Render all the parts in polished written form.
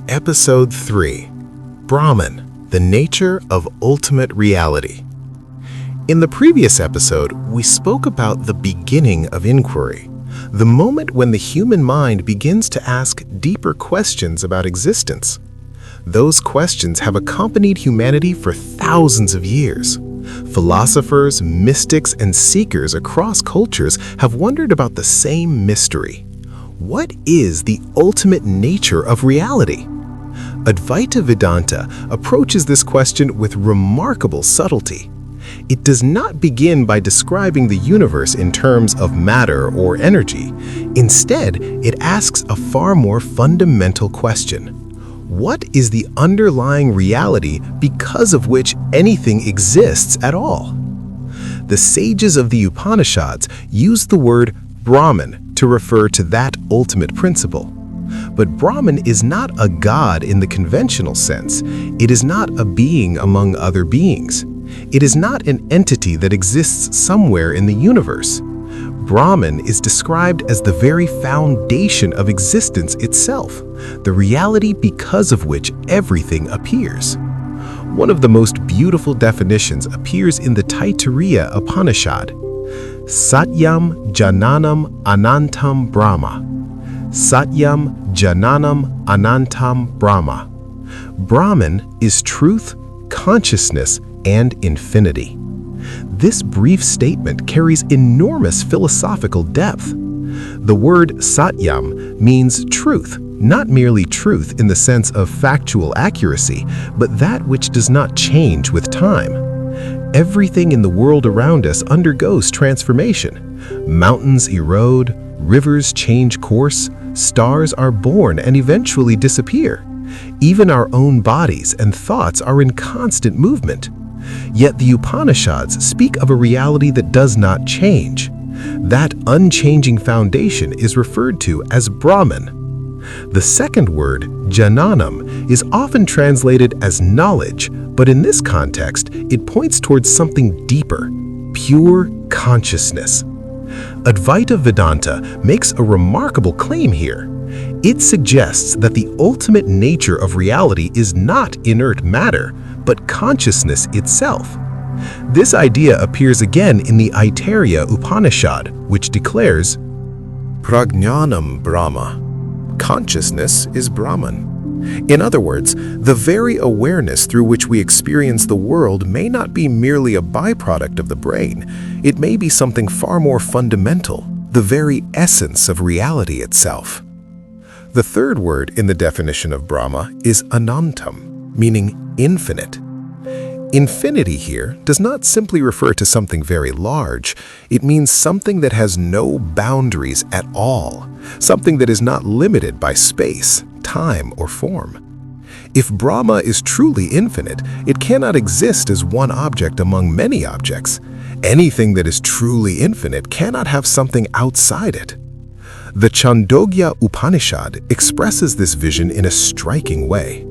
Episode 3, Brahman, the Nature of Ultimate Reality. In the previous episode, we spoke about the beginning of inquiry, the moment when the human mind begins to ask deeper questions about existence. Those questions have accompanied humanity for thousands of years. Philosophers, mystics, and seekers across cultures have wondered about the same mystery. What is the ultimate nature of reality? Advaita Vedanta approaches this question with remarkable subtlety. It does not begin by describing the universe in terms of matter or energy. Instead, it asks a far more fundamental question. What is the underlying reality because of which anything exists at all? The sages of the Upanishads use the word Brahman to refer to that ultimate principle. But Brahman is not a god in the conventional sense. It is not a being among other beings. It is not an entity that exists somewhere in the universe. Brahman is described as the very foundation of existence itself, the reality because of which everything appears. One of the most beautiful definitions appears in the Taittiriya Upanishad. Satyam, jñānam, anantam, brahma. Satyam, jñānam, anantam, brahma. Brahman is truth, consciousness, and infinity. This brief statement carries enormous philosophical depth. The word Satyam means truth, not merely truth in the sense of factual accuracy, but that which does not change with time. Everything in the world around us undergoes transformation. Mountains erode, rivers change course, stars are born and eventually disappear. Even our own bodies and thoughts are in constant movement. Yet the Upanishads speak of a reality that does not change. That unchanging foundation is referred to as Brahman. The second word, jñānam, is often translated as knowledge, but in this context, it points towards something deeper, pure consciousness. Advaita Vedanta makes a remarkable claim here. It suggests that the ultimate nature of reality is not inert matter, but consciousness itself. This idea appears again in the Aitareya Upanishad, which declares, Prajñānam Brahma. Consciousness is Brahman. In other words, the very awareness through which we experience the world may not be merely a byproduct of the brain. It may be something far more fundamental, the very essence of reality itself. The third word in the definition of Brahma is anantam, meaning infinite. Infinity here does not simply refer to something very large. It means something that has no boundaries at all, something that is not limited by space, time, or form. If Brahma is truly infinite, it cannot exist as one object among many objects. Anything that is truly infinite cannot have something outside it. The Chandogya Upanishad expresses this vision in a striking way.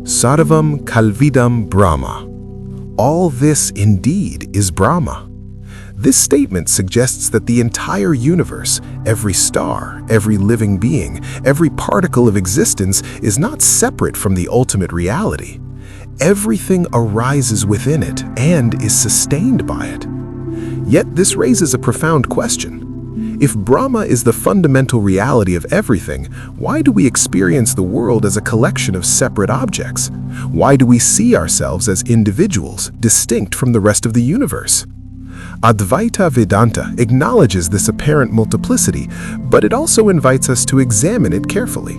Sarvam kalvidam Brahma. All this indeed is Brahma. This statement suggests that the entire universe, every star, every living being, every particle of existence is not separate from the ultimate reality. Everything arises within it and is sustained by it. Yet this raises a profound question. If Brahma is the fundamental reality of everything, why do we experience the world as a collection of separate objects? Why do we see ourselves as individuals, distinct from the rest of the universe? Advaita Vedanta acknowledges this apparent multiplicity, but it also invites us to examine it carefully.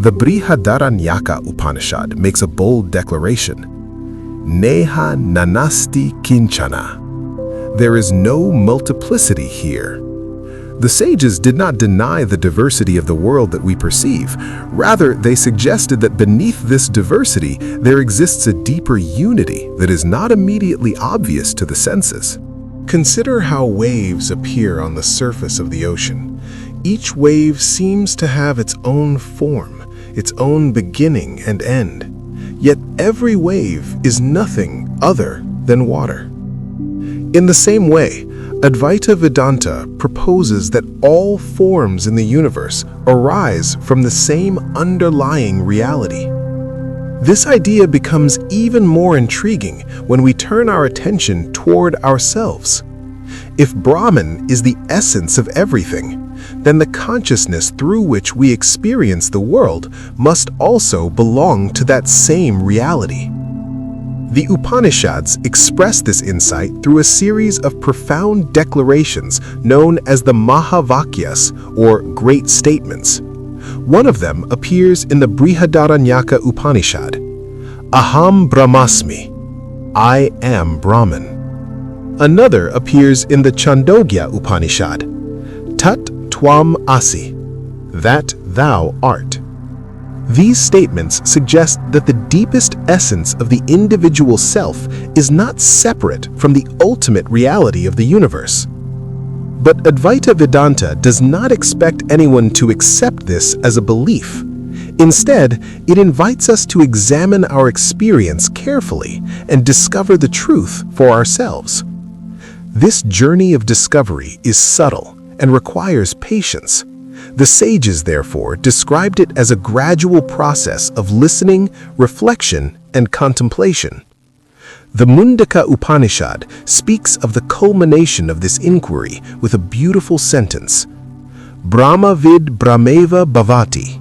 The Brihadaranyaka Upanishad makes a bold declaration. Neha nanasti kinchana. There is no multiplicity here. The sages did not deny the diversity of the world that we perceive. Rather, they suggested that beneath this diversity, there exists a deeper unity that is not immediately obvious to the senses. Consider how waves appear on the surface of the ocean. Each wave seems to have its own form, its own beginning and end. Yet every wave is nothing other than water. In the same way, Advaita Vedanta proposes that all forms in the universe arise from the same underlying reality. This idea becomes even more intriguing when we turn our attention toward ourselves. If Brahman is the essence of everything, then the consciousness through which we experience the world must also belong to that same reality. The Upanishads express this insight through a series of profound declarations known as the Mahavakyas, or Great Statements. One of them appears in the Brihadaranyaka Upanishad. Aham Brahmasmi, I am Brahman. Another appears in the Chandogya Upanishad. Tat Tvam Asi, that thou art. These statements suggest that the deepest essence of the individual self is not separate from the ultimate reality of the universe. But Advaita Vedanta does not expect anyone to accept this as a belief. Instead, it invites us to examine our experience carefully and discover the truth for ourselves. This journey of discovery is subtle and requires patience. The sages, therefore, described it as a gradual process of listening, reflection, and contemplation. The Mundaka Upanishad speaks of the culmination of this inquiry with a beautiful sentence. Brahma vid Brahmeva bhavati.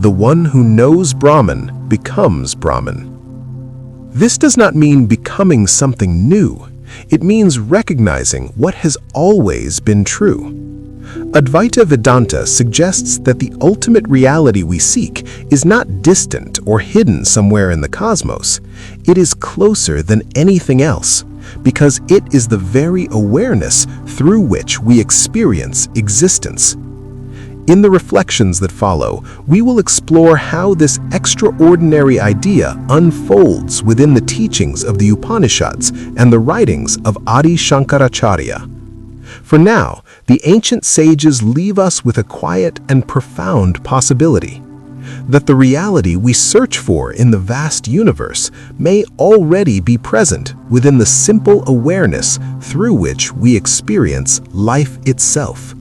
The one who knows Brahman becomes Brahman. This does not mean becoming something new. It means recognizing what has always been true. Advaita Vedanta suggests that the ultimate reality we seek is not distant or hidden somewhere in the cosmos. It is closer than anything else, because it is the very awareness through which we experience existence. In the reflections that follow, we will explore how this extraordinary idea unfolds within the teachings of the Upanishads and the writings of Adi Shankaracharya. For now, the ancient sages leave us with a quiet and profound possibility, that the reality we search for in the vast universe may already be present within the simple awareness through which we experience life itself.